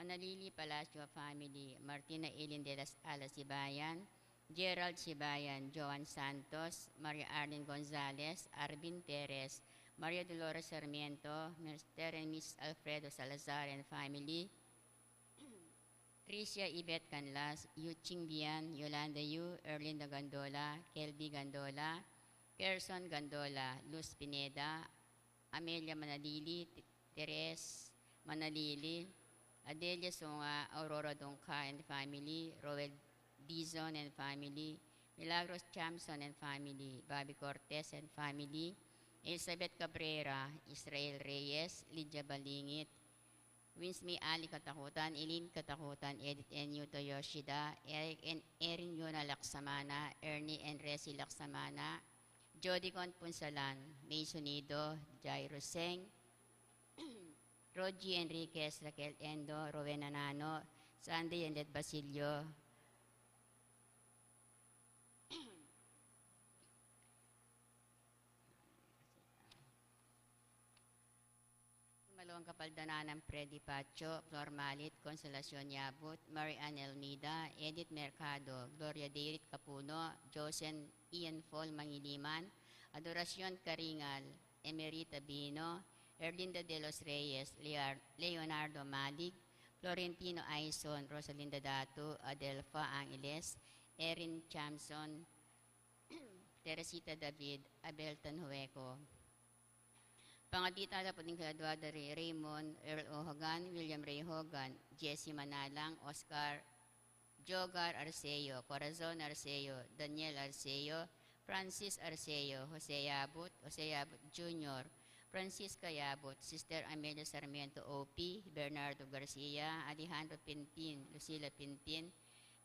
Manalili Palacio family, Martina Elin de las Alas Sibayan, Gerald Sibayan, Joan Santos, Maria Arlene Gonzalez, Arvin Perez, Maria Dolores Sarmiento, Mr. and Miss Alfredo Salazar and family, Tricia Yvette Canlas, Yu Chingbian, Yolanda Yu, Erlinda Gandola, Kelby Gandola, Kerson Gandola, Luz Pineda, Amelia Manalili, Teres Manalili, Adelia Songa, Aurora Donca and family, Roel Dizon and family, Milagros Chamson and family, Bobby Cortez and family, Elizabeth Cabrera, Israel Reyes, Lydia Balingit, Winsme Ali Katakutan, Eileen Katakutan, Edith N. Yuto Yoshida, Eric and Erin Yuna Laksamana, Ernie and Resi Laksamana, Jody Con Punsalan, May Sunido, Jairo Seng, Rogie Enriquez, Raquel Endo, Rowena Nano, Sandy and Led Basilio, Malawang Kapaldananan, Freddy Pacho, Flor Malit, Consolacion Yabut, Mary Ann Elmida, Edith Mercado, Gloria Deirit Capuno, Josen Ian Fall Mangiliman, Adoracion Caringal, Emerita Bino, Erlinda de los Reyes, Leonardo Madig, Florentino Aison, Rosalinda Datu, Adelfa Angeles, Erin Chamson, Teresita David, Abel Tanhueco. Pangatita na po din Eduardo Raymond, Earl O. Hogan, William Ray Hogan, Jesse Manalang, Oscar Jogar Arceo, Corazon Arceo, Daniel Arceo, Francis Arceo, Jose Yabut Jr., Francisca Yabut, Sister Amelia Sarmiento O.P., Bernardo Garcia, Alejandro Pinpin, Lucila Pinpin,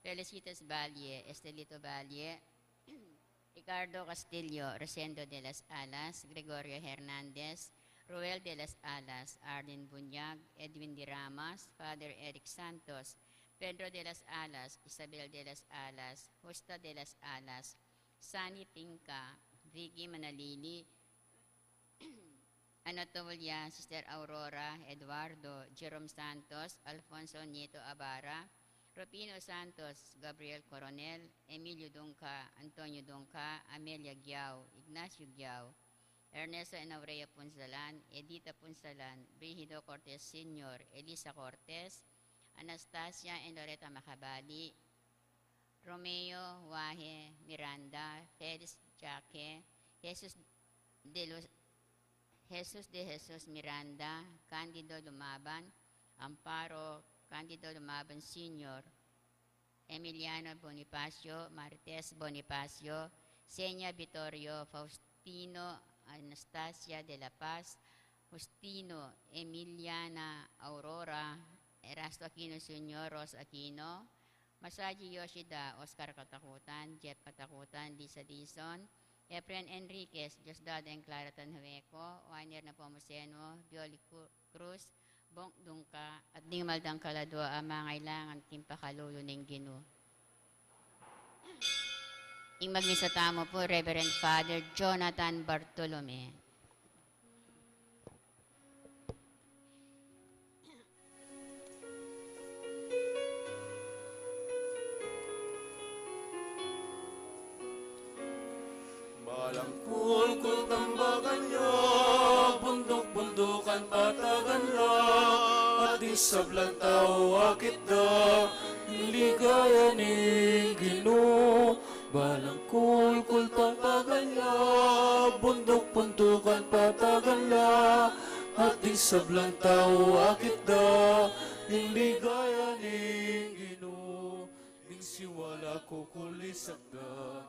Felicitas Valle, Estelito Valle, Ricardo Castillo, Rosendo de las Alas, Gregorio Hernandez, Ruel de las Alas, Arden Bunyag, Edwin de Ramas, Father Eric Santos, Pedro de las Alas, Isabel de las Alas, Justa de las Alas, Sani Pinca, Vicky Manalili, Anatolia, Sister Aurora, Eduardo, Jerome Santos, Alfonso Nieto Abara, Rupino Santos, Gabriel Coronel, Emilio Donca, Antonio Donca, Amelia Giao, Ignacio Giao, Ernesto Enaurea Punzalan, Edita Punzalan, Brigido Cortez Sr., Elisa Cortez, Anastasia and Loretta Macabali, Romeo Wahe Miranda, Felix Jaque, Jesus de Jesus Miranda, Candido Lumaban, Amparo Candido Lumaban Sr., Emiliano Bonifacio, Martes Bonifacio, Senya Vittorio, Faustino Anastasia de la Paz, Justino Emiliana Aurora, Erasto Aquino Sr., Ros Aquino, Masaji Yoshida, Oscar Katakutan, Jeff Katakutan, Lisa Dizon, Efren Enriquez, Diosdado and Clara Tanhueco, Wainer Napomuceno, Bioli Cruz, Bong Dungka, at di maldang kaladwa ang mga kailangan timpakalulo ng Ginoo. Ing magmisa tamo po, Reverend Father Jonathan Bartolome. Malangkul-kul tambakan niya, bundok-bundukan patagan la, at isablang tao akit da, ligaya ni Ginoo. Malangkul-kul tambakan niya, bundok-bundukan patagan la, at isablang tao akit da, ligaya ni Ginoo. Ning siwala ko kulisak da,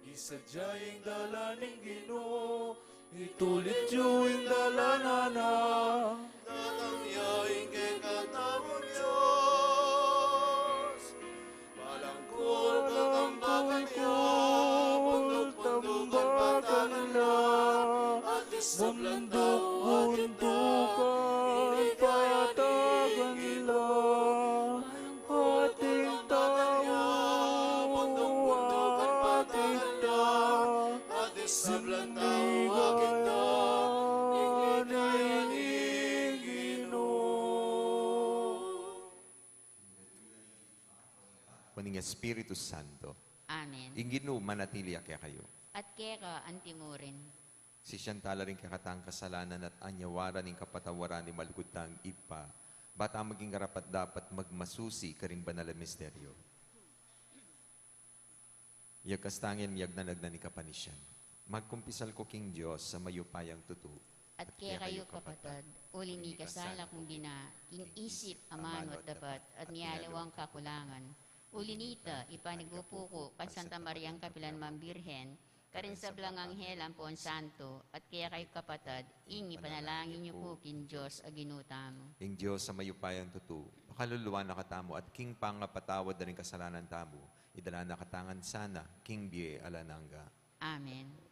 isadyaying dala ng Ginoo, itulit yung dala na tatamyaing kay katawang Diyos. Malangkol katambakan niya, bundok-bundukan patagan na, at isablang tao bundukan patagan nila. Ating tao, bundok-bundukan patagan na, at isablang tao aking na, ingligaya ni Ginoo. ning Espiritu Santo. Amen. Inginu manatili kaya kayo. At kera antimurin. Si Shantala rin kakatang kasalanan at anyawaran ng kapatawaran ni malugutang ipa. Bata maging karapat dapat magmasusi karing banal na misteryo. Yagkastangin miyag na ni kapanisyan. Magkumpisal ko king Diyos sa mayupayang tutu. At kaya kayo kapatid, uli ni kasala kong gina, king isip, amano at dapat, at niyalawang kakulangan. Uli nita, ipanigupo ko, kan Santa Mariang Kapilan Mambirhen, karin sa Blang Anghel Ampon Santo, at kaya kayo kapatid, ingi panalangin niyo po king Diyos aginutamo. Ing Diyos sa mayupayang tutu, makaluluwa na katamo at king pangapatawad na rin kasalanan tamo, idala na katangan sana, king biye alananga. Amen.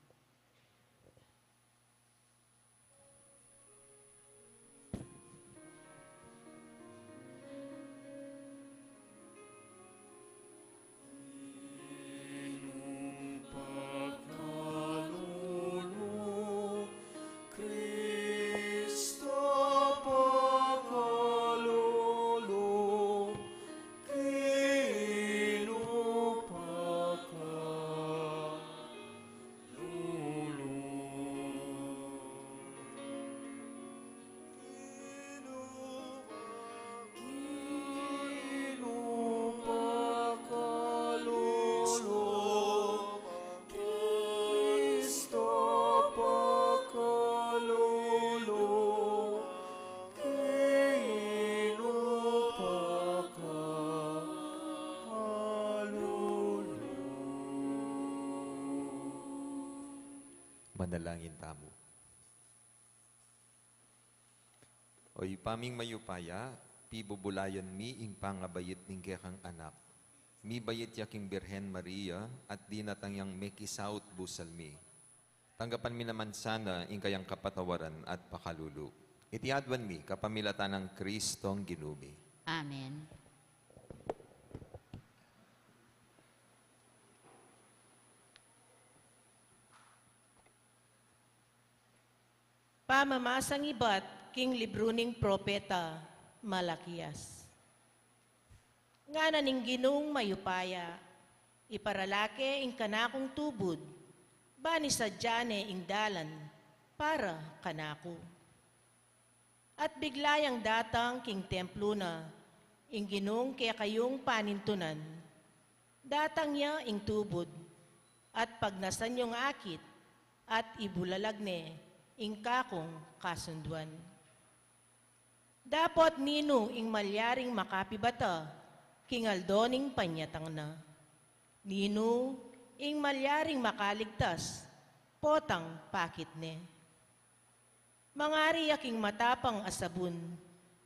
Manalangin tamo. Oy paming mayupaya, pibubulayan mi ing pangabayit ning kekang anak. Mi bayit yaking Birhen Maria at di natangyang mekisaut busal mi. Tanggapan mi naman sana ing kayang kapatawaran at pakalulu. Itiadwan mi kapamilatan ng Kristong Ginumi. Amen. Pamamasang ibat, king libruning propeta, Malakias. Nga na ning ginung mayupaya, iparalake ing kanakong tubod, bani sadyane ing dalan, para kanako. At biglayang datang king templo na, ing ginung kaya kayong panintunan, datang niya ing tubod, at pagnasan yung akit, at ibulalagne, ing kakong kasunduan. Dapat nino ing malyaring makapibata, kingaldoning panyatang na. Nino ing malyaring makaligtas, potang pakit ne. Mangari aking matapang asabun,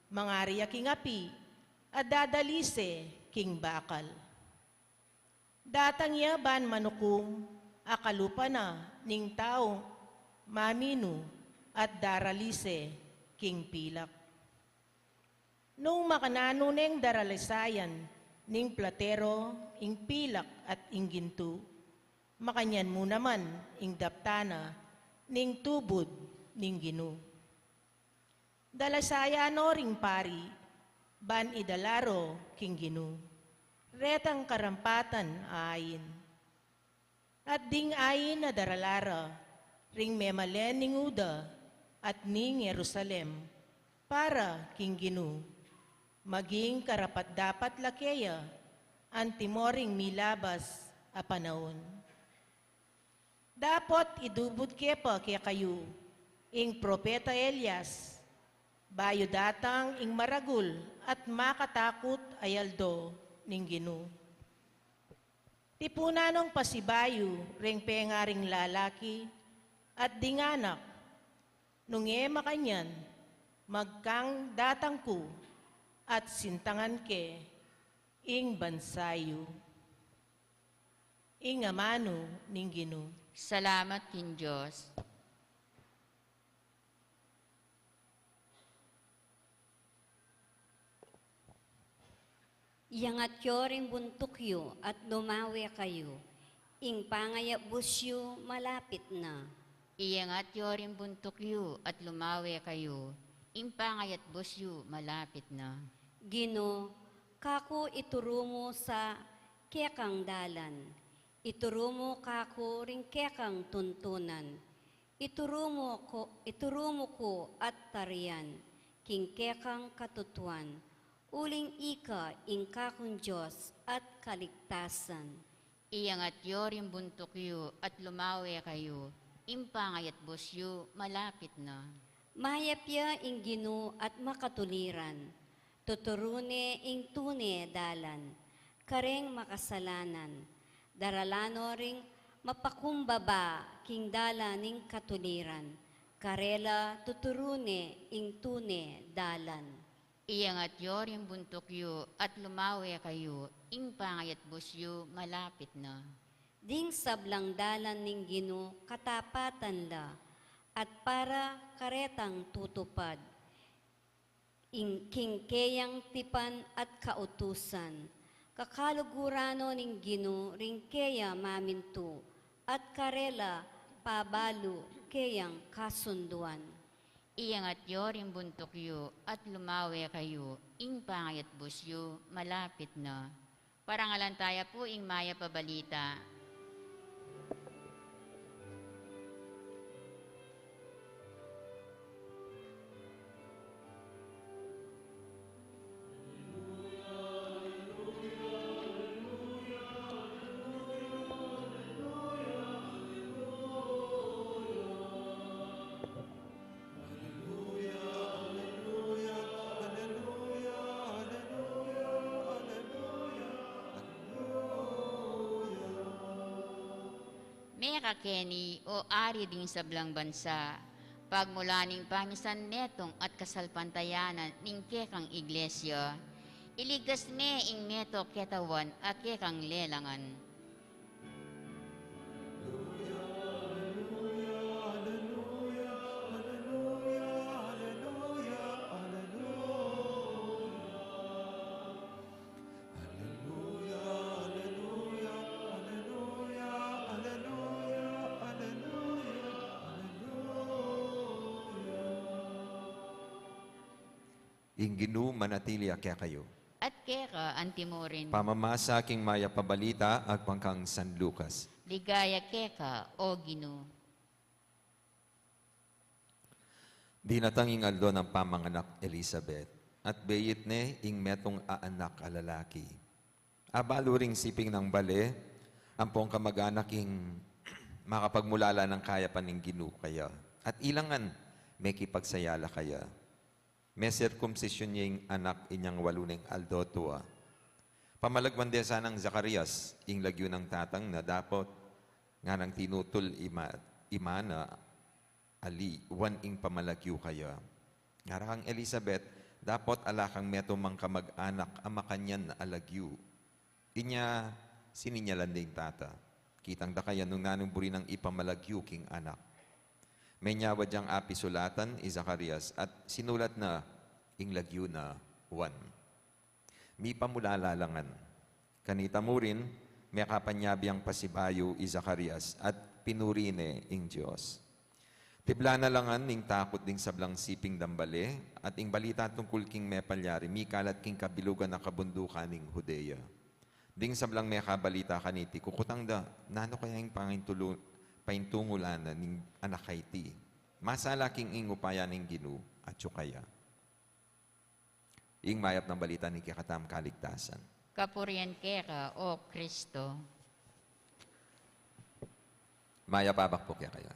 mangari aking api, at dadalise king bakal. Datang yaban manukum, akalupa na ning taong maminu at daralise king pilak. Nung makanano neng daralisayan ning platero ing pilak at ing gintu, makanyan mo naman ing daptana ning tubod ning ginu. Dalasayano ring pari, ban idalaro king ginu. Retang karampatan ayin. At ding ayin na daralara, ring memalen ning Uda at ning Jerusalem, para king ginu. Maging karapat dapat lakeya, antimoring milabas a panahon. Dapat idubod kepa kaya kayo, ing propeta Elias, bayo datang ing maragul at makatakot ayaldo ning ginu. Tipunanong pasibayo ring pengaring lalaki at dinganak, nung makanyan, magkang datangku at sintangan ke, ing bansayo. Ing amano ning ginu. Salamat king Diyos. Iyangat ring buntukyo at lumawi kayo. Ing pangaya busyo malapit na. Iyangat yoring buntukyo at lumawi kayo. Impangayat busyo malapit na. Gino, kako ituro mo sa kekang dalan. Iturumo kako ring kekang tuntunan. Iturumo ko at tarian, king kekang katutuan. Uling ika ingkakong Diyos at kaligtasan. Iyangat yorim buntok yu at lumawi kayo. Impangayat busyu, malapit na. Mayapya ing ginu at makatuliran. Tuturune ing tune dalan. Kareng makasalanan. Daralano ring mapakumbaba king dala ning katuliran. Karela tuturune ing tune dalan. Iyangat yorim buntok yu at lumawi kayo. Impangayat busyu, malapit na. Ding sablang dalan ning ginu katapatan la. At para karetang tutupad. Kingkeyang tipan at kautusan. Kakalugurano ning ginu ring keya mamintu. At karela pabalo keyang kasunduan. Iyangat yorim buntok yu at lumawi kayo. Impangayat busyu, malapit na. Parangalantaya po ing maya pabalita. Meka Kenny o ari ding sablang bansa, pagmulaning pamisan netong at kasalpantayanan ning kekang iglesia, iligas me ing meto ketawan a kekang lelangan. Inginu manatili akya kayo. At keka antimorin, Pamamasa king maya pabalita agpangkang San Lucas. ligaya keka o Ginu. Dinatang ingaldo ng pamanganak Elizabeth at beyit ne ing metong aanak a lalaki. Abalo ring siping ng bale, ampong kamag-anak ing makapagmulala ng kaya paning Ginu kaya. At ilangan, may kipagsayala kaya. May circumcision niya yung anak inyang waluneng aldotua. Pamalagman din sanang Zacarias, ing lagyo ng tatang na dapat nga nang tinutul imana ali, wan ing pamalagyo kaya. Ngarakang Elizabeth, dapat alakang meto mang kamag-anak ama kanyan na alagyo. Inya, sininyalan din tata. Kitang da kaya nung nanumburi ng ipamalagyo king anak. May nyawa diyang api sulatan, Zacarias, at sinulat na ing lagyo na 1. Mi pamulalalangan. Kanita mo rin, may kapanyabiyang pasibayo, Zacarias, at pinurine ing Diyos. Tibla na langan ning takot ding sablang siping dambale, at ing balita tungkol king may palyari, mi kalat king kabilugan na kabundukan ning Judea. Ding sablang may kabalita kaniti, kukutang da, nano kaya yung paintungulan ning anak kay ti. Masalaking ing upaya ning Ginu at tsukaya. Ing mayap ng balita ni kikatam kaligtasan. Kapurian keka o Kristo. Maya pabak po kaya kayo.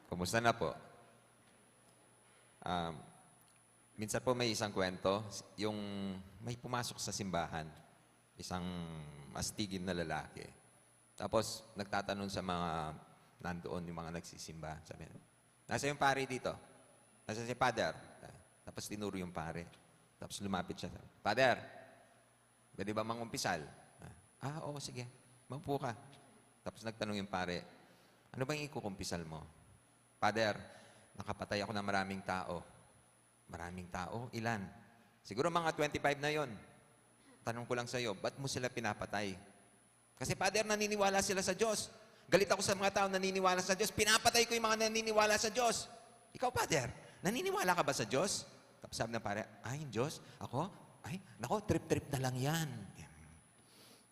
Kumusta na po? Minsan po may isang kwento, yung may pumasok sa simbahan, isang astigin na lalaki. Tapos nagtatanong sa mga nandoon, yung mga nagsisimba. Sabi, nasa yung pare dito? Nasa si Father? Tapos tinuro yung pare. Tapos lumapit siya. Father, pwede ba mangumpisal? Oo, sige. Maupo ka. Tapos nagtanong yung pare, ano ba yung ikukumpisal mo? Father, nakapatay ako ng maraming tao. Maraming tao? Ilan? Siguro mga 25 na yon. Tanong ko lang sa'yo, ba't mo sila pinapatay? Kasi Father, naniniwala sila sa Diyos. Galit ako sa mga tao naniniwala sa Diyos. Pinapatay ko yung mga naniniwala sa Diyos. Ikaw, Father, naniniwala ka ba sa Diyos? Tapos sabi na pare, ay, Diyos? Ako? Ay, nako, trip-trip na lang yan.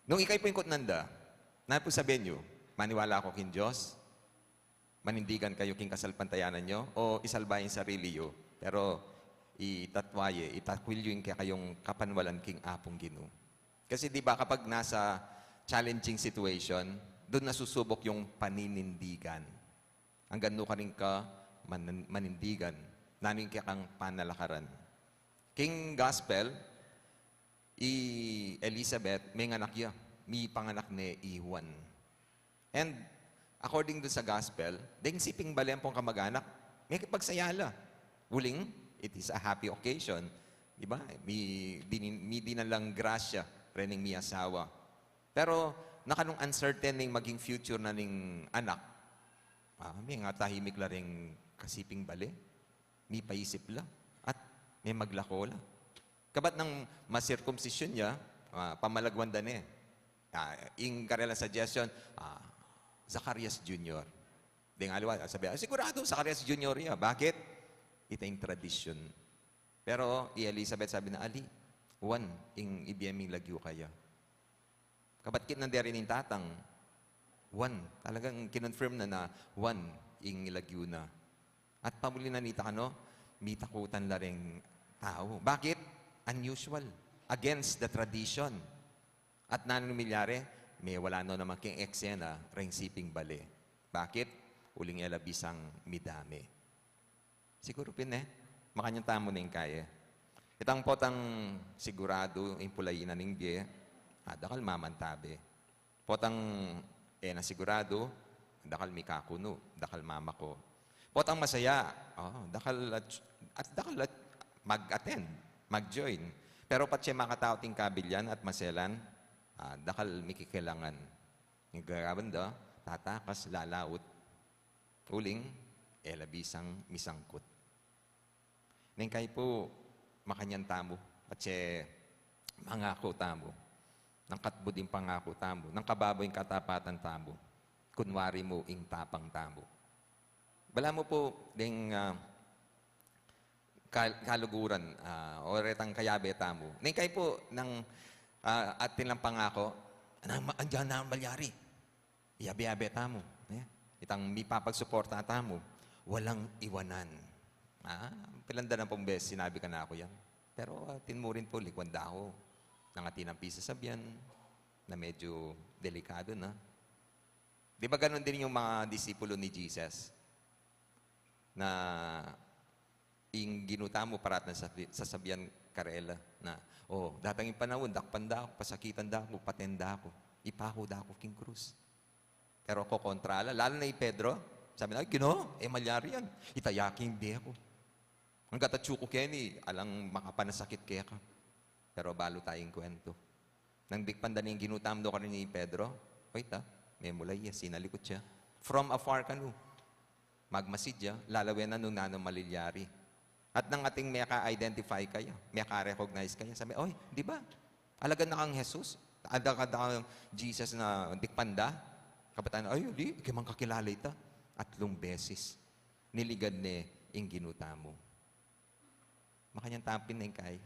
Nung ikay po yung kutnanda, na po sabihin nyo, maniwala ako kin Diyos, manindigan kayo king kasalpantayanan nyo, o isalbahin sarili yo, pero itatwaye, itakwilyo yung kaya kayong kapanwalan king apong Ginoo. Kasi di ba kapag nasa challenging situation, doon nasusubok yung paninindigan. Ang gano ka rin ka manindigan, naning kaya kang panalakaran. King Gospel, Elizabeth, may nganak ya, may panganak ni Iwan. And according to sa Gospel, ding siping balian pong kamag-anak, may kipagsayala. Uling, it is a happy occasion. Diba? May di na lang grasya, rening may asawa. Pero, nakanong uncertain ng maging future na ning anak, may nga tahimik la ring kasiping bali. May paisip la. At may maglako la. Kabat ng masirkumsisyon niya, pamalagwanda niya. Ing karela suggestion, Zacarias Jr. Ding aliwa, sabi, sigurado, Zacarias Jr. ya. Bakit? Ito yung tradisyon. Pero, Elizabeth sabi na, Ali, Juan, ing ibiyeming lagyo kaya. Kabat kit nandari rin tatang, Juan, talagang kinonfirm na Juan, ing ilagyo na. At pamuli na nita ka, no? May takutan la ring tao. Bakit? Unusual. Against the tradition. At nanong milyari, may wala no naman king eksena, ring siping bali. Bakit? Uling elabisang midami. Siguro makanyang tamo na yung kaya. Itang potang sigurado, yung pulayinan ng biye, dakal mamantabe. Potang na sigurado, dakal mikakuno, dakal mama ko. Potang masaya, dakal at mag-attend, mag-join. Pero patse makatao ting kabilyan at maselan, dakal mikikilangan. Yung gagawin tatakas, lalaot. Uling, elabisang misangkot. Neng kayo po, makanyan tamo, patse mangako tamo, nang katbo din pangako tamo, nang kababo yung katapatan tamo, kunwari mo ing tapang tamo. Bala mo po, ding kaluguran, o retang kayabe tamo. Neng kayo po, nang atin lang pangako, andyan na ang malyari. Yabe-yabe tamo. Itang may papagsuporta tamo, walang iwanan. Pilanda ng pong beses, sinabi ka na ako yan. Pero tinmurin po, likwanda ako. Nangati ng pisa sabihan, na medyo delikado na. Di ba ganun din yung mga disipulo ni Jesus? Na ing ginuta mo parat na sasabihan karela na, datang yung panahon, dakpanda ako, pasakitan da ako, patenda ako, ipako da ako king krus. Pero ako kontrala, lalo na Pedro, sabi na, Ginoo, malyari yan, itayaking di ako. Ang gatatsuko Kenny, alang makapanasakit kaya ka. Pero balo tayong kwento. Nang bigpanda niyang ginutam do ka rin ni Pedro, wait may mulay sinalikot siya. From afar ka no. Magmasid siya, lalawin na nung nanong malilyari. At nang ating may ka-identify kayo, may ka-recognize kayo, sabi, di ba? Alagan na kang Jesus. Ada ka kang Jesus na bigpanda. Kabataan, di, ikimang kakilala ita. At 3 beses, niligad ni ing ginutamo. Makanyang tapin na yung kay.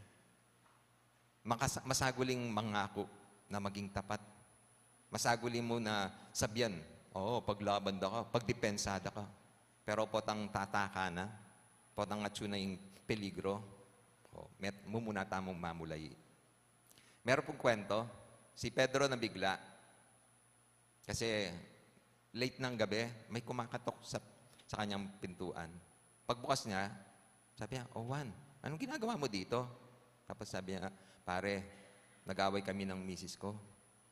Masaguling mangako na maging tapat. Masaguli mo na sabihan, paglaban da ka, pagdepensada ka. Pero potang tataka na, potang atso na yung peligro, mumuna tamong mamulay. Meron pong kwento, si Pedro na bigla, kasi late ng gabi, may kumakatok sa kanyang pintuan. Pagbukas niya, sabi niya, Juan, anong ginagawa mo dito? Tapos sabi niya, pare, nag-away kami ng misis ko.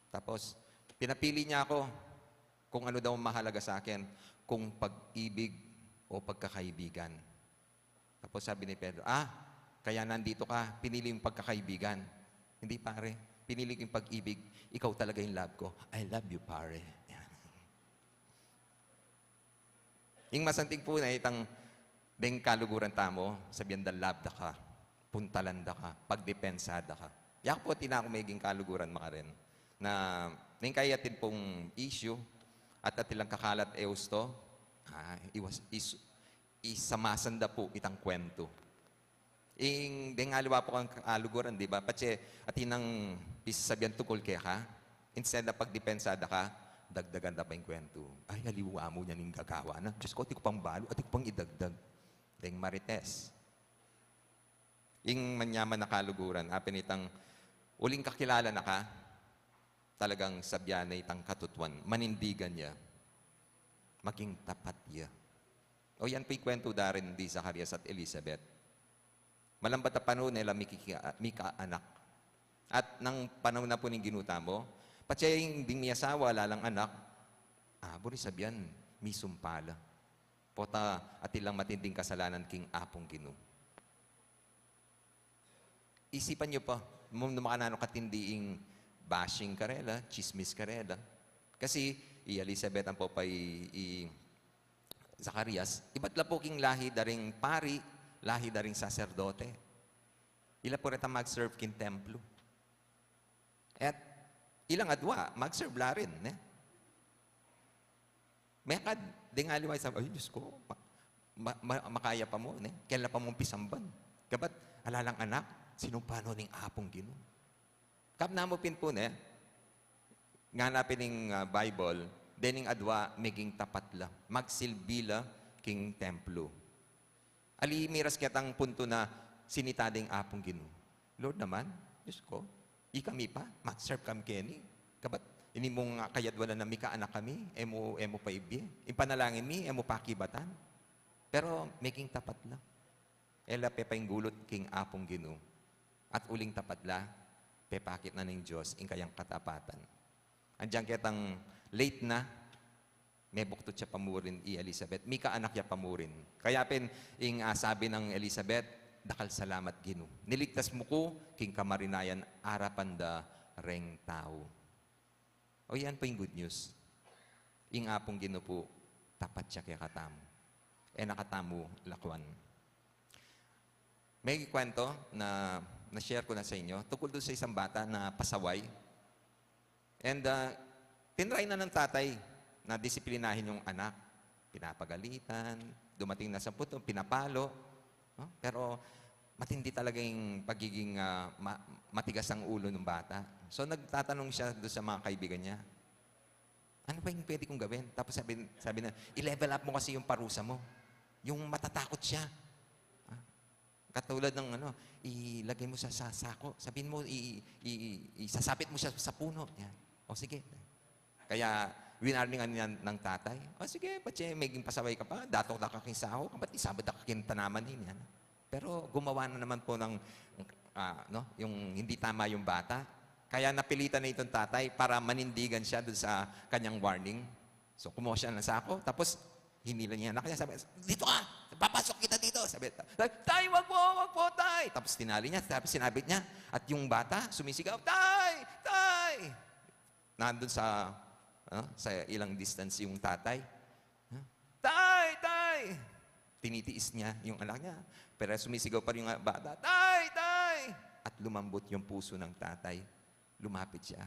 Tapos, pinapili niya ako kung ano daw mahalaga sa akin, kung pag-ibig o pagkakaibigan. Tapos sabi ni Pedro, kaya nandito ka, pinili yung pagkakaibigan. Hindi pare, pinili yung pag-ibig, ikaw talaga yung love ko. I love you, pare. Yan. Yung masanting po na itang deng kaluguran tamo, sabihan da love da ka, puntalanda ka, pagdepensada ka. Yak po tinako maging kaluguran makarin na ning kayatin pong issue at atilang kakalat eusto, isamasanda po itang kwento. Ing deng aliwa po kang kaluguran, di ba? Patse atinang pisasabihan tukol kaya ka, Instead na pagdipensada ka, dagdagan na pa yung kwento. Ay, haliwa mo niya ng gagawa na. Diyos ko, ati ko pang balo, ati ko pang idagdag. Deng marites. Ing manyaman na kaluguran, apinitang uling kakilala na ka, talagang sabyanay itang katutuan, manindigan niya, maging tapat niya. O yan po'y kwento darin di Zacarias at Elizabeth. Malambat na panahon nila mika anak. At nang panahon na po ng ginuta mo, patsya yung ding may asawa, lalang anak, buri sabihan, mi sumpala. Pota at ilang matinding kasalanan king apong ginu. Isipan niyo pa, makanano katindiing bashing karela, chismis karela. Kasi, Elizabeth ang po i Zacarias, iba't la po king lahi daring pari, lahi daring saserdote. Ila po rita mag-serve kin templo. At ilang adwa, mag-serve la rin. Mekad, di nga liway sabi, ay Diyos ko, makaya pa mo, kailan pa mong pisamban. Kabat, alalang anak, sinupano ning apong gino. Kap na mo pinpo, nga napin ng Bible, dening adwa, maging tapat la. Magsilbila king templo. Ali, miras kitang punto na sinitading apong gino. Lord naman, Diyos ko, ikami pa, mag-serve kami keni. Kabat, ini mong kayadwala na mika anak kami, emo pa ibye. Impanalangin mi, emo pakibatan. Pero, making tapat la. Ela pepa yung gulot king apong gino. At uling tapat la, pepakit na ng Diyos, ing kayang katapatan. Andiyan kitang late na, may buktot siya pamurin Elizabeth. Mika anak niya pamurin. Kaya ing sabi ng Elizabeth, dakal salamat ginu. Niligtas mo ko, king kamarinayan, arapanda reng tao. O yan po yung good news. Ing apong ginu po, tapat siya kaya katamo. Nakatamo lakwan. May kwento na na-share ko na sa inyo, tungkol doon sa isang bata na pasaway. And tinry na ng tatay na disiplinahin yung anak. Pinapagalitan, dumating na sa puto, pinapalo. No? Pero matindi talaga yung pagiging matigas ang ulo ng bata. So nagtatanong siya doon sa mga kaibigan niya, ano ba yung pwede kong gawin? Tapos sabi na, i-level up mo kasi yung parusa mo. Yung matatakot siya. Katulad ng ilagay mo sa sako. Sabihin mo, isasapit mo siya sa puno. Yan. O sige. Kaya, winarningan niya ng tatay. O sige, patse, maging pasaway ka pa. Datok na kaking saho. Ba't isabad na kaking tanaman din yan? Pero gumawa na naman po ng, yung hindi tama yung bata. Kaya napilitan na itong tatay para manindigan siya doon sa kanyang warning. So, kumuha siya ng sako. Tapos, hinila niya anak niya. Sabi, dito ka! Papasok kita dito! Sabi, tay, wag po, tay! Tapos tinali niya. Tapos sinabit niya. At yung bata, sumisigaw, tay! Tay! Nandun sa ilang distance yung tatay. Tay! Tay! Tinitiis niya yung anak niya. Pero sumisigaw pa rin yung bata, tay! Tay! At lumambot yung puso ng tatay. Lumapit siya.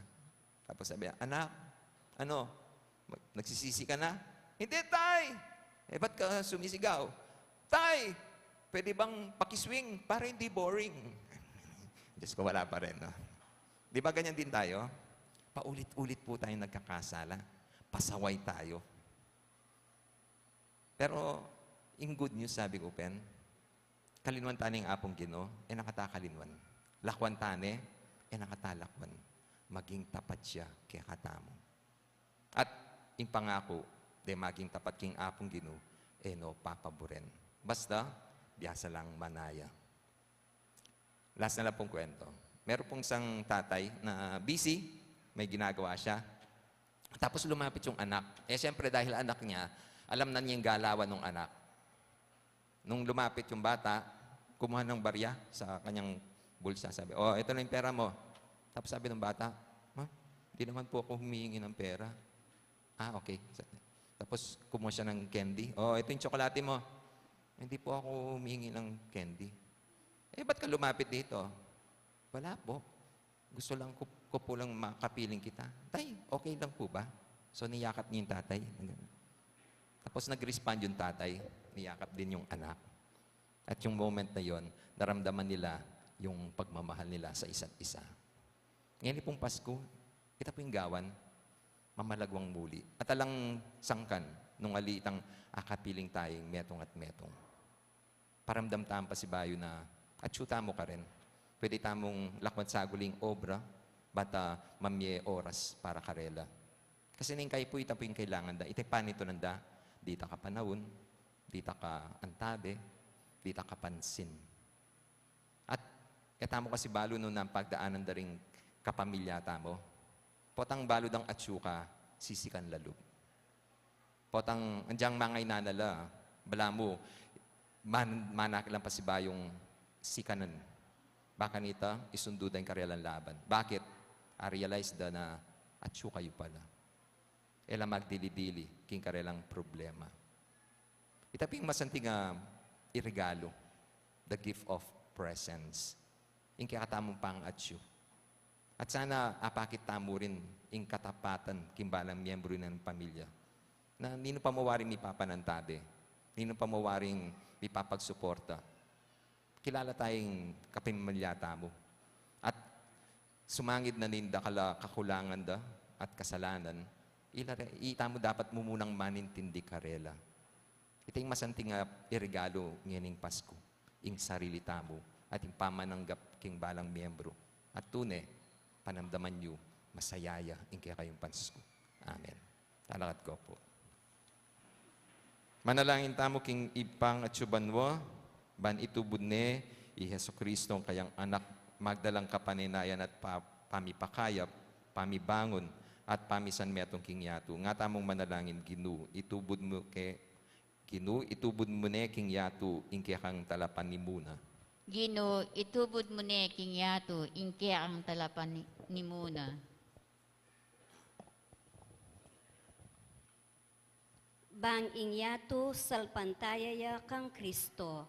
Tapos sabi niya, anak, nagsisisi ka na? Hindi, tay! Ba't ka sumisigaw? Tay! Pwede bang pakiswing para hindi boring? Diyos ko, wala pa rin. No? Di ba ganyan din tayo? Paulit-ulit po tayong nagkakasala. Pasaway tayo. Pero, in good news, sabi ko, Pen, kalinwan tani ang apong Ginoo, nakatakalinwan. Lakwan tani, nakatalakwan. Maging tapat siya kaya katamo. At, in pangako, maging tapat king apong Ginoo, papaboren. Basta, biyasa lang manaya. Last na lang pong kwento. Meron pong isang tatay na busy, may ginagawa siya. Tapos lumapit yung anak. Siyempre dahil anak niya, alam na niya yung galawan ng anak. Nung lumapit yung bata, kumuha ng barya sa kanyang bulsa. Sabi, ito na yung pera mo. Tapos sabi ng bata, hindi naman po ako humihingi ng pera. Okay. Tapos kumuha siya ng candy. Ito yung tsokolate mo. Hindi po ako humihingi ng candy. Ba't ka lumapit dito? Wala po. Gusto lang ko po lang makapiling kita. Tay, okay lang po ba? So niyakap niya yung tatay. Tapos nag-respond yung tatay. Niyakap din yung anak. At yung moment na yon, naramdaman nila yung pagmamahal nila sa isa't isa. Ngayon pong Pasko, Ita po yung gawan, mamalagwang muli. At alang sangkan, nung alitang akapiling tayong metong at metong. Paramdam tayo pa si Bayo na, at syuta mo ka rin. Pwede tamong lakwat saguling obra, bata mamye oras para karela. Kasi ning kayo po ita po yung kailangan da. Ita panito nanda, dita ka panahon, dita ka antabe, dita ka pansin. At etamo kasi balo nun ang pagdaanan da ring kapamilya tamo. Potang balod ang atsuka, sisikan lalub. Potang andyang mga inanala, bala mo, manak lang pa si Bayong sikanan. Baka nita, isundo da yung karelang laban. Bakit? I-realize da na atsuka yu pala. Ela magdili-dili, king karelang problema. Itaping masanting irregalo, the gift of presence. Yung kakatamong pang atsu. At sana apakit tamo rin yung katapatan kimbalang miyembro ng pamilya. Na nino pa mawaring ipapanantabe, nino pa mawaring ipapagsuporta. Kilala tayong kapamilyata mo. At sumangid na ninda kakulangan da at kasalanan, ita mo dapat mo munang manintindi karela. Ito yung masanting irregalo ngayon Pasko, yung sarili tamo at yung pamananggap king balang miyembro. At tune, panamdaman nyo, masayaya, in kaya kayong Pasko. Amen. Talakat ko po. Manalangin tamo king ipang at subanwa, ban itubod ne, i Heso Kristo kayang anak, magdalang kapaninayan at pamipakayap, pamibangon, at pamisan metong king yato. Nga tamong manalangin, itubod mo ne king yato, in kaya kang talapan ni muna. Gino, itubod mo ne king yato, inke ang talapan ni muna. Bang inyato salpantayaya kang Kristo,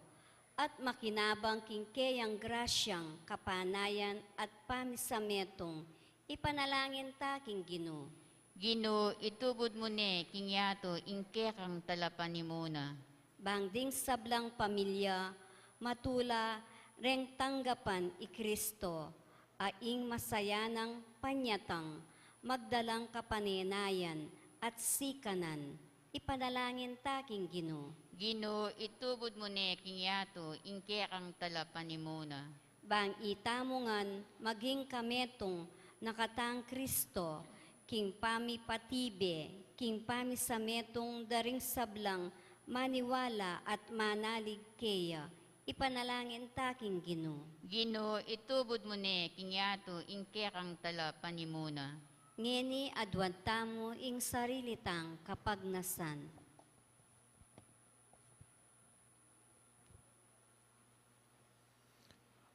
at makinabang kingkeyang grasyang, kapanayan at pamisametong, ipanalangin ta king Gino. Gino, itubod mo ne king yato, inke ang talapan ni muna. Bang ding sablang pamilya, matula reng tanggapan i Kristo, aing masayanang panyatang, magdalang kapaninayan at sikanan, ipanalangin ta king Gino. Gino, itubod mo ne king yato, inke ang talapan ni muna. Bang itamungan maging kametong nakatang Kristo, king pamipatibe, king pamisametong daring sablang maniwala at manalig keya, ipanalangin ta king Gino. Gino, itubod mo ne king yato, inke ang talapan ni muna. Ngeni adwan tamo ing sarilitang kapagnasan.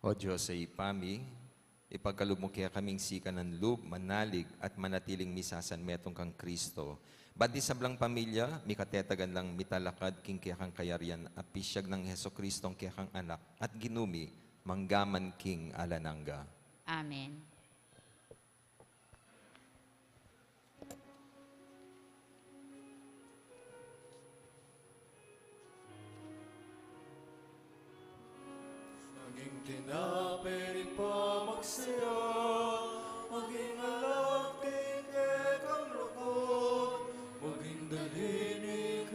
O Diyos sa ipami, ipagkaloob mo kaya kaming sika ng loob, manalig at manatiling misasan metong kang Kristo. Badi sablang pamilya, mikatetagan lang mitalakad king kaya kang kayarian, apisyag ng Heso Kristong kaya kang anak, at ginumi, manggaman king alananga. Amen. Maging tinapiling pa magsaya, maging alak tingke kang lukot, maging dalinig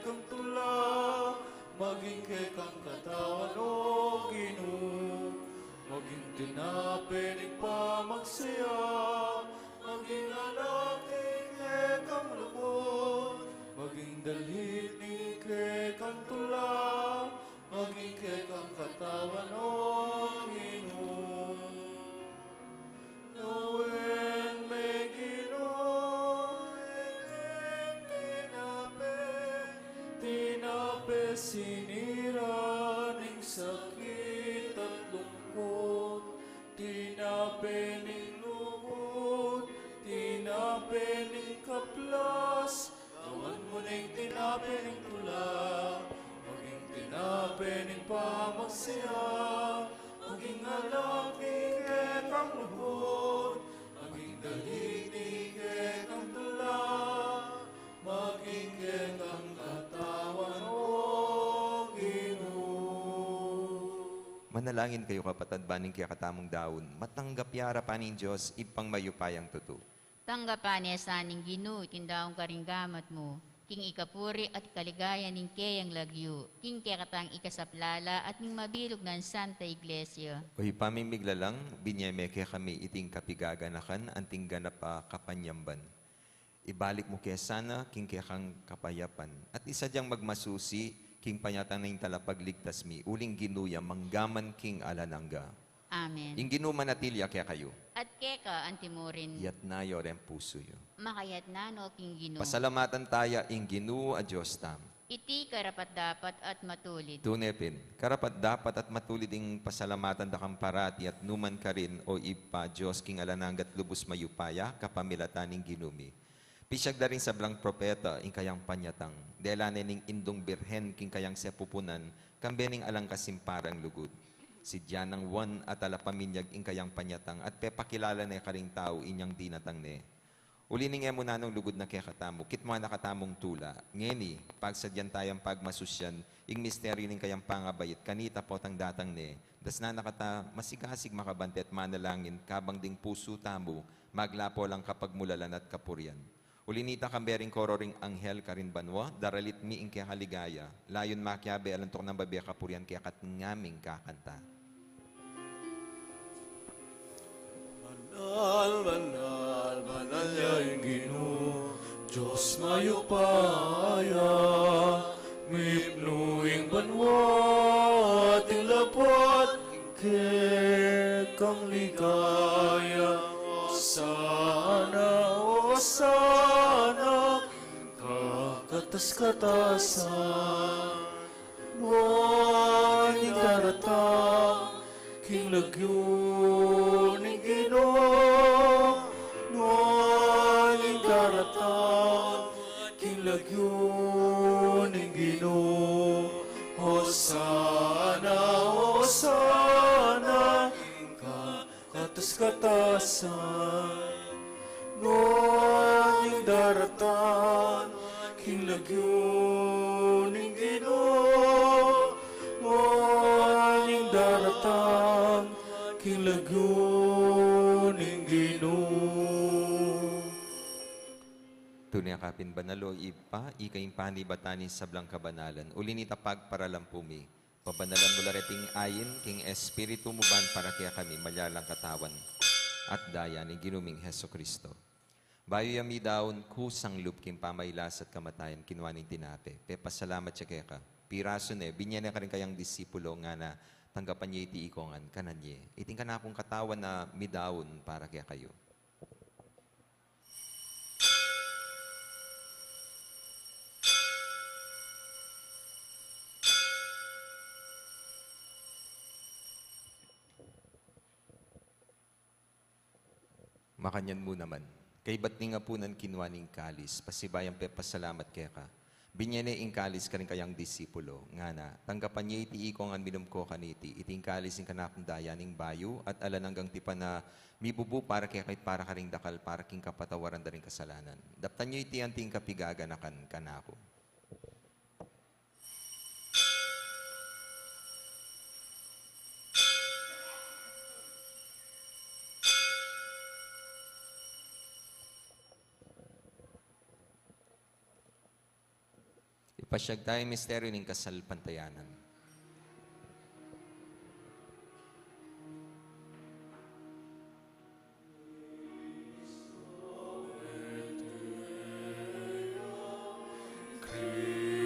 kang tula, maging kang katawan o Ginoo. Maging tinapiling pa magsaya, maging alak tingke kang lukot, maging dalinig kang tula, maging kang katawan o Ginoo. Nawin may Ginoo, tinape sinira ning sakit at lungkot, tinape ning lungkot, tinape ning kaplas, awan mo ning tinape ning tula. Tinapiling pa magsiya, maging alaki kang lubot, maging daliti kang tula, maging kang katawan o Ginoo. Manalangin kayo kapatid baning kaya katamong daon, matanggap yara pa ning Diyos, ipang mayupayang tutu. Tanggapan niya sa ning Ginoo tindaong karinggamat mo. King ikapuri at kaligaya ning kayang lagyo. King kekatang ikasaplala at ning mabilog ng Santa Iglesia. Oy pamimiglalang, binyeme kaya kami iting kapigaganakan, anting ganap kapanyamban. Ibalik mo kaya sana, king kaya kang kapayapan. At isa diyang magmasusi, king panyatan na yung talapagligtas mi, uling ginuya, manggaman king alanangga. Amen. Yung ginuman natilya kaya kayo, At keka antimurin. yat na yorem puso yo. Makayat nano King Ginoo. Pasalamatan taya, ing ginu a Diyos tam. Iti karapat dapat at matulid. Tunepin, karapat dapat at matulid ing pasalamatan da kang parati at numan ka rin o ipa Diyos king alananggat lubos mayupaya kapamilatan ing ginumi. Pisyag da rin sa blang propeta ing kayang panyatang. Delane ning indong birhen king kayang sepupunan kambening alang kasimparang lugod. Si Dianang Juan at alapaminyag ing kayang panyatang at pepakilala na karing tao inyang dinatang ne. Uli ning emo nanong lugod na kaya katamo, kitma nakatamong tula. Ngeni, pagsadyan tayang pagmasusyan, ing misteryo ning kayang pangabayit, kanita po tang datang ne, das na nakata masigasig makabante at manalangin, kabang ding puso tamo, maglapo lang kapag mulalan at kapuryan. Ulinita kambering kororing anghel karin banwa, daralit mi ing kaya kaligaya, layon makyabe alantok ng babiya kapuryan kaya katngaming kakanta. Manal, manal, manal yung Ginoo, Diyos mayupaya, mipnuing banwa, ating lapot, kekang ligaya, o sana, kakatas-katasan, Ngayong daratang, king lagyo ni Ginoo, ngayong daratang, king lagyo ni Ginoo. Hosana, Hosana, katas-katasan, ngayong daratang, king lagyo ni Ginoo, ngayong daratang, king lagyo ni Ginoo. Tunay kapin banalo ipa, ikaing panibatanin sa blang kabanalan. Ulinita pagparalampumi. Pabanalan mo lareting ayin, king espiritu mo ban para kaya kami malyalang katawan at daya ni ginuming Heso Kristo. Bayo yami daon kusang lup king pamaylas at kamatayan kinwaning tinape. Pepasalamat siya kaya ka. Piraso ne, binyane ka rin kayang disipulo nga na tanggapan niya iti ikongan kananye. Iting ka na akong katawan na midaon para kaya kayo. Makanyan mo naman. Kay ba't nga po ng kinwaning kalis, pasibayang pepasalamat kaya ka. Binyene ing kalis ka rin kayang disipulo, nga na, tanggapan niya iti ikong ang minum ko kaniti, iting kalis ing kanakong dayaning bayo, at alan hanggang tipa na mibubu para kaya kahit para ka ring dakal, para king kapatawaran da rin kasalanan. Daptan niyo iti anting kapigaganakan kanako. Ipasyag tayo misteryo ng kasal pantayanan.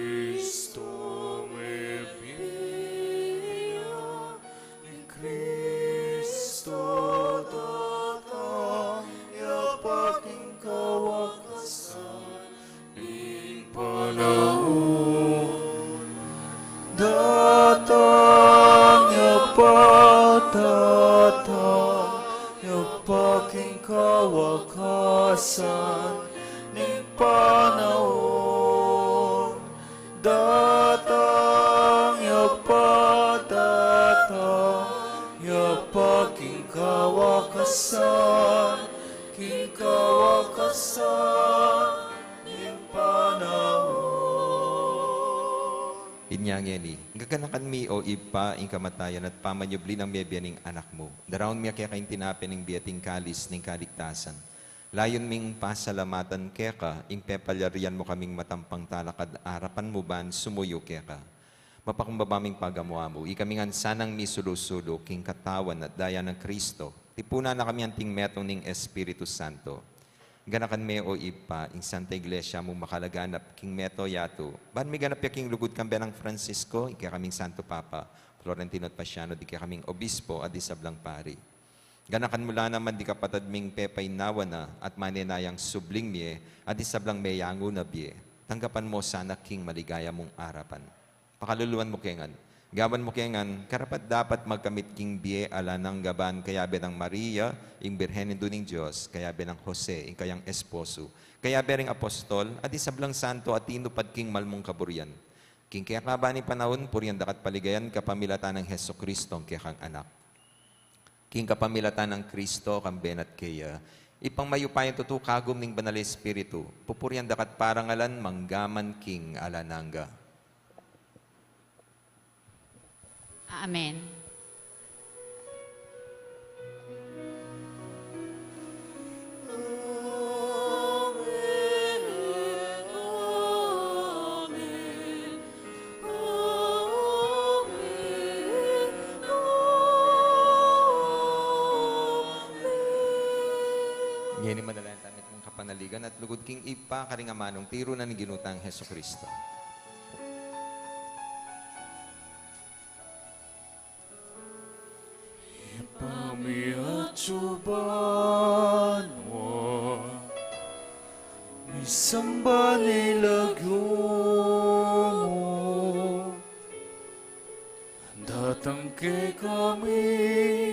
Cristo me via, ni Cristo datang, yapaking kawakasan, ing panahon. Datang, yapatatang, yapaking kawakasan, ning panahon. Datang, yapatatang, yapaking kawakasan, king kawakasan, ning panahon. Inyangeni, gaganakan mi o ipa ing kamatayan at pamanyubli ng biyaning anak mo. Darawon miya kaya kain tinapin ng biyating kalis ng kaligtasan. Layon ming pasalamatan keka, ing pepalyarian mo kaming matampang talakad, arapan mo ban sumuyo keka. Mapakumbabaming pagamuha mo, ikamingan sanang misulusulo, king katawan at daya ng Kristo, tipuna na kami anting metong ning Espiritu Santo. Ganakan me o ipa, ing Santa Iglesia mo makalaganap, king meto yato. Ban may ganap ya king lugod kambe ng Francisco, ika kaming Santo Papa, Florentino at Pasiano, di ka kaming Obispo at di sablang pari. Ganakan mula naman di kapatad ming pepay nawa na at maninayang subling miye at di sablang meyango na biye. Tanggapan mo sana king maligaya mong arapan. Pakaluluan mo kengan. Gaban mo kengan, karapat dapat magkamit king biye ala ng gaban kayabe ng Maria, ing Birhen ng Diyos, kayabe ng Jose, ing kayang esposo, kayabe ring apostol, at di sablang santo at tinupad king malmong kaburyan. King kaya ka ni panahon, puryan dakat paligayan kapamilatan ng Heso Kristo ang kaya kang anak. King kapamilatan ng Kristo kang benat kaya, ipang mayupayan tutu kagum ning banal espiritu, pupuryan dakat parangalan manggaman king alananga. Amen. Ngayon madalayan tamit mong kapanaligan at lugod king ipa karingamanong tiro na ni ginutang Heso Kristo. Pamiatsuban mo, isamba nilagyo mo, datang kay kami,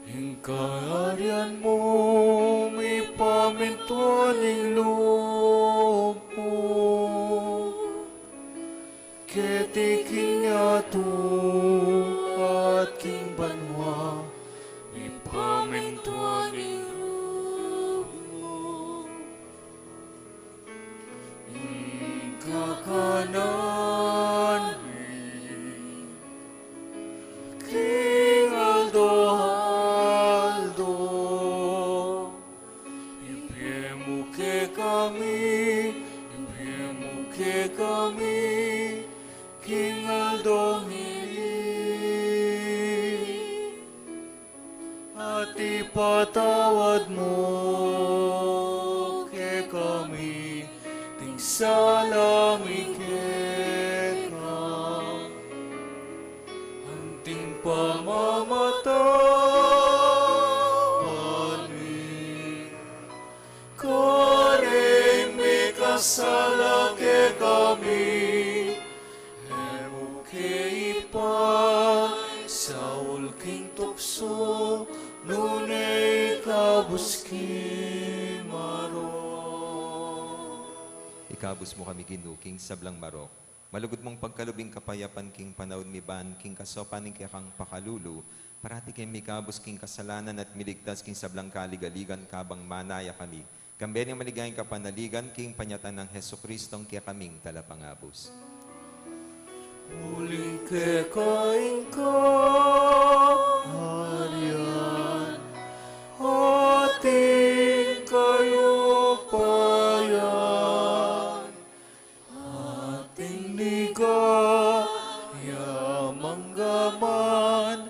hingkarian mo, may pamintuan ng loob mo, ketiking ato at king banwa, may pamintuan ng loob mo, kakanan King Aldo Aldo, ipiemo ke kami, King Aldo at ipatawad mo ke kami, ting salami keka, anting pamamatay mi, koreng mi kasala ke kami, emo ke ipay, saul king tukso, nunay kabuski maro. Ikabus mo kami ginuking sablang marok. Malugod mong pagkalubing kapayapan king panahon mi ban, king kasopan ning kaya kang pakalulu, parati kay mikabus king kasalanan at miligtas king sablang kaligaligan kabang manaya kami. Kambe niyang maligayang kapanaligan king panyatan ng Heso Kristong kaya kaming talapangabos. Muling kekain ka, harian, ating kayo payan, ating ligaya manggaman,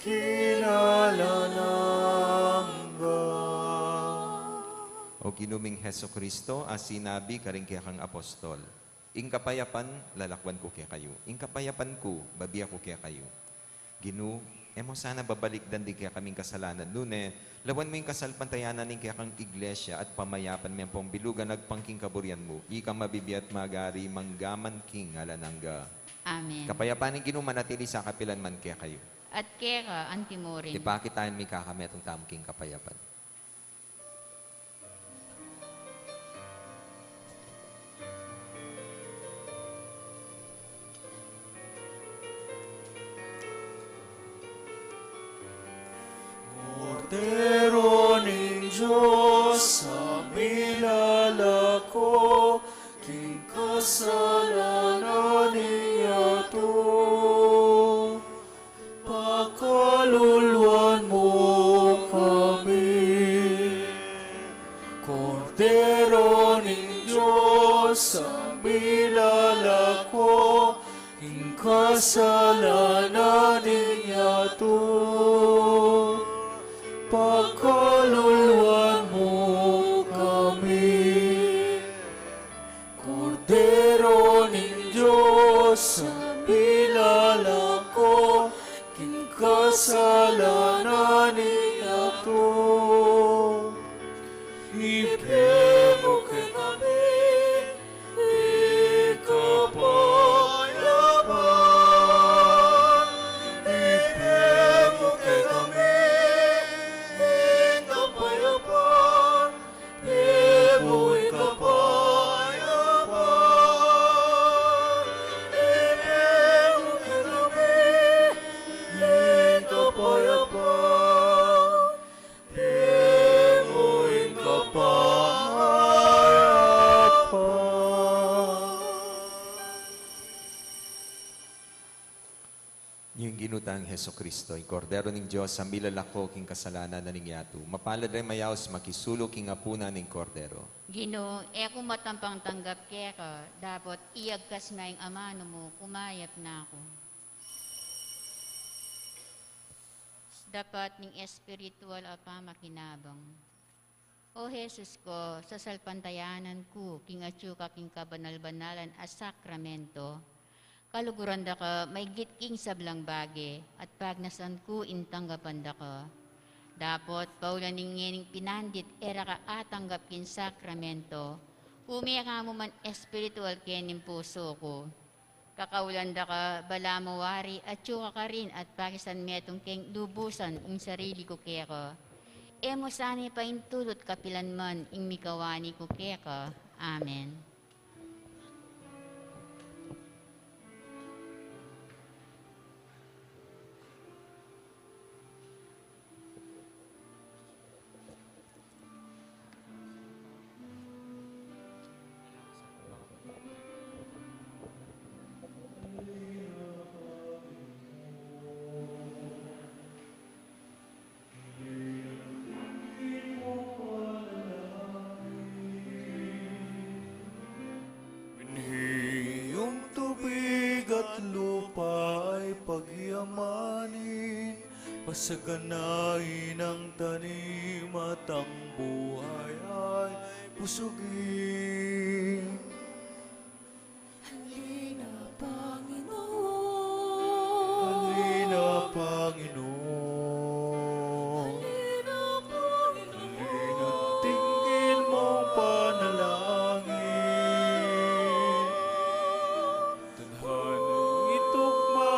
kinalanangga. O ginuming Heso Kristo, as sinabi karing kaya kang apostol, ing kapayapan, lalakwan ko kaya kayo. Ing kapayapan ko, babiya ko kaya kayo. Ginu, emo sana babalik di kaya kaming kasalanan. Nune, lawan mo yung kasalpantayanan ng kaya kang iglesia at pamayapan mo yung pambilugan nagpangking kaburian mo. Ika mabibiyat magari manggaman king alanangga. Amen. Kapayapan ng ginu manatili sa kapilan man kaya kayo. At kera, antimorin. Di bakit tayo may kakametong tamking kapayapan? Cordero ng Diyos, sa milalako, king kasalanan niya to. Pakaluluan mo kami, bilalako, ing kasalanan niyato. Pagkaluluan mo kami, Kordero ning Diyos, sa bilalako, ing kasalanan niyato. Ipemo kay kami, ikapayapan. Ipemo kay kami, ikapayapan. Ipemo ikapayapan. Ipemo kay kami, ikapayapan. Ipemo ikapayapan. Yung ginutang Heso Kristo, yung Kordero ng Diyos, sa milalako king kasalanan na ningyatu. Mapalad rin mayaos makisulo king apuna ng Kordero. Gino, kung matampang tanggap ka, dapat iagkas nga yung amano mo, kumayap na ako. Dapat ning espiritual apa makinabang. O Jesus ko, sa salpantayanan ko, king atsuka king kabanal-banalan as sakramento, kaluguran da ka, may gitking sablang bagi, at pagnasan ko intanggapan da ka. Dapat, paulan ning pinandit, era ka atanggap kin sakramento, umiya mo man espiritual kening puso ko. Kakaulan da ka, bala mo wari, at tsuka ka rin, at pakisan metong keng lubusan, ing sarili ko keka. Emo sani pa intulot kapilan man, ing mikawani ko keka. Amen. Yung tubig at lupa ay pagyamanin, pasaganain ang tanim at ang buhay ay pusugin. Halina, Panginoon. Halina, Panginoon. Halina, Panginoon. Halina, tingin mong panalangin. Tadhanang itugma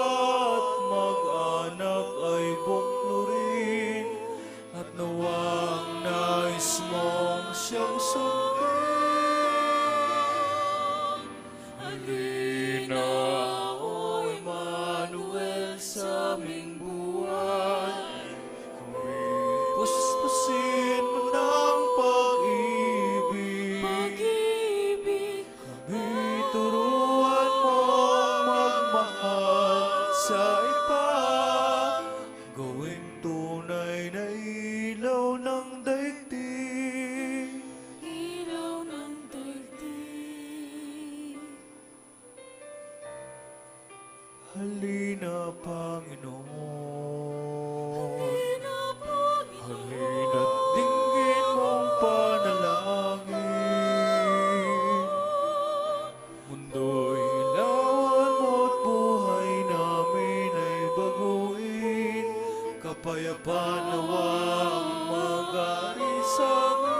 at mag-anak ay buklurin, at nawang nais mong siyang sundin. Halina, O Emmanuel, sa aming buhay. Kami puspusin mo ng pag-ibig. Kami turuan mong magmahal sa iba. Gawing tunay na ilaw ng daigdig. Ilaw ng daigdig. Halina, Panginoon. Halina, Panginoon. Halina't dinggin mong panalangin. Mundo'y ilawan mo't buhay namin ay baguhin. Kapayapaan nawa ang mag-ari sa amin.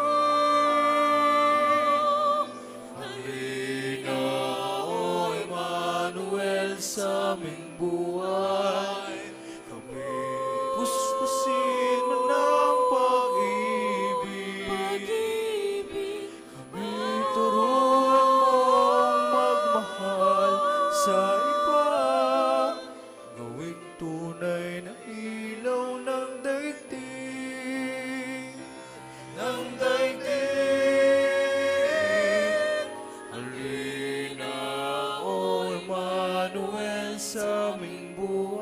Halina, O Emmanuel, sa aming buhay. Kami puspusin mo ng pag-ibig. Kami turuan mong magmahal sa iba. Gawing tunay na ilaw ng daigdig. Ng daigdig. Halina, O Emmanuel, sa aming buhay.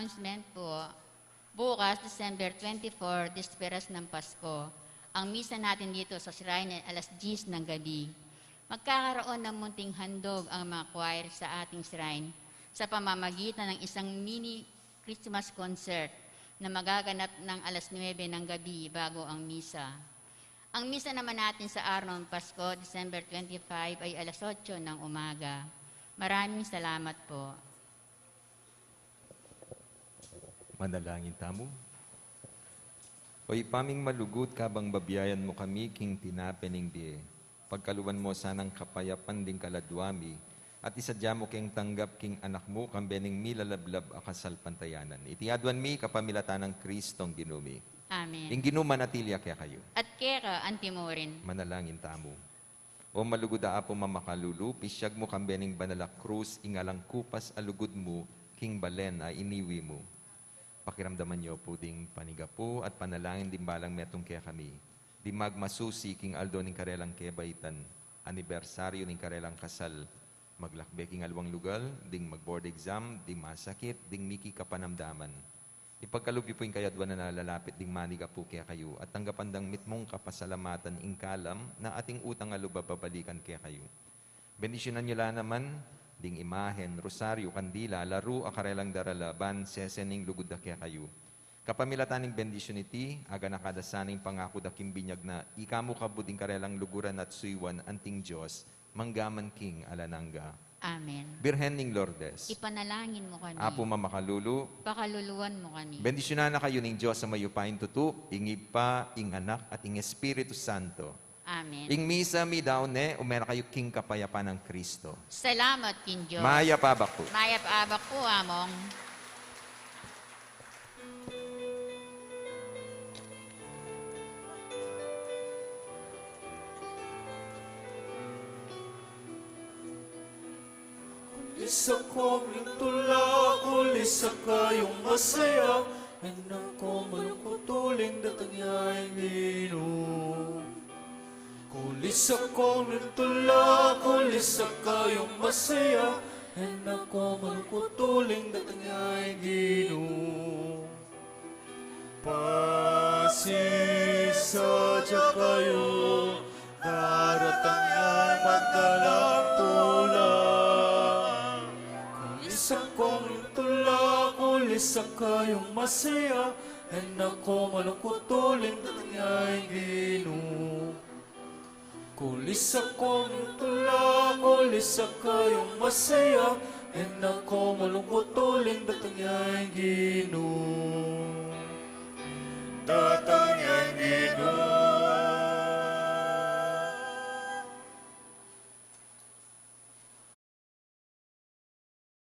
announcement po, bukas, December 24, Disperas ng Pasko, ang misa natin dito sa shrine ay alas 10 ng gabi. Magkakaroon ng munting handog ang mga choir sa ating shrine sa pamamagitan ng isang mini Christmas concert na magaganap ng alas 9 ng gabi bago ang misa. Ang misa naman natin sa araw ng Pasko, December 25, ay alas 8 ng umaga. Maraming salamat po. Manalangin tamo. O ipaming malugod kabang babiyayan mo kami king tinapening di. Pagkaluwan mo sanang kapayapan ding kaladwami, at isadya mo king tanggap king anak mo kambening milalablab akasal pantayanan. Itiadwan mi kapamilatan ng Kristong ginumi. Amen. Ing ginuman atilya kaya kayo. At kera, antimorin. Manalangin tamo. O malugod po mamakalulu, pisyag mo kambening banalak krus, ingalang kupas alugod mo, king balen ay iniwi mo. Pakiramdaman niyo po ding panigapo at panalangin din balang metong kaya kami. Di magmasusi king aldo ning karelang kebaitan, anibersaryo ning karelang kasal, maglakbe king alwang lugal, ding mag-board exam, ding masakit, ding miki kapanamdaman. Ipagkalubi po yung kayadwan na nalalapit ding maniga po kaya kayo at tanggapan dang mitmong kapasalamatan ing kalam na ating utang aluba babalikan kaya kayo. Bendisyonan nyo lang naman ding imahen, rosaryo, kandila, laro, akarelang daralaban, sesening lugod da kaya kayo. Kapamilataning bendisyon iti, aga nakadasaning pangako da kimbinyag na ikamu kabuding karelang luguran at suywan anting Diyos, manggaman king alananga. Amen. Birhen ning Lourdes. Ipanalangin mo kami. Apo mamakalulu, Pakaluluwan mo kami. bendisyonan na kayo ning Diyos sa mayupain tutu, ing Ipa, ing Anak, at ing Espiritu Santo. Amen. Ing misa mi daw ne, umera kayo king kapayapan ng Kristo. Salamat, King Diyos. Maya pabak po. Mayap abak po, among. Isa kong tula, kulisa kayong masaya, anak ko malungkutuling datang niya'y ginom. Kulisa kong tula, kulisa kayong masaya, anak ko malungkutuling datang niya'y ginom. Pasisadya kayo, daratang niya'y magdalang tulad. Kulisa kong tula, kulisa kayong masaya, anak ko malungkutuling datang niya'y ginom. Kulisa kong tula, kulisa kayong masaya, anak ko malungkutuling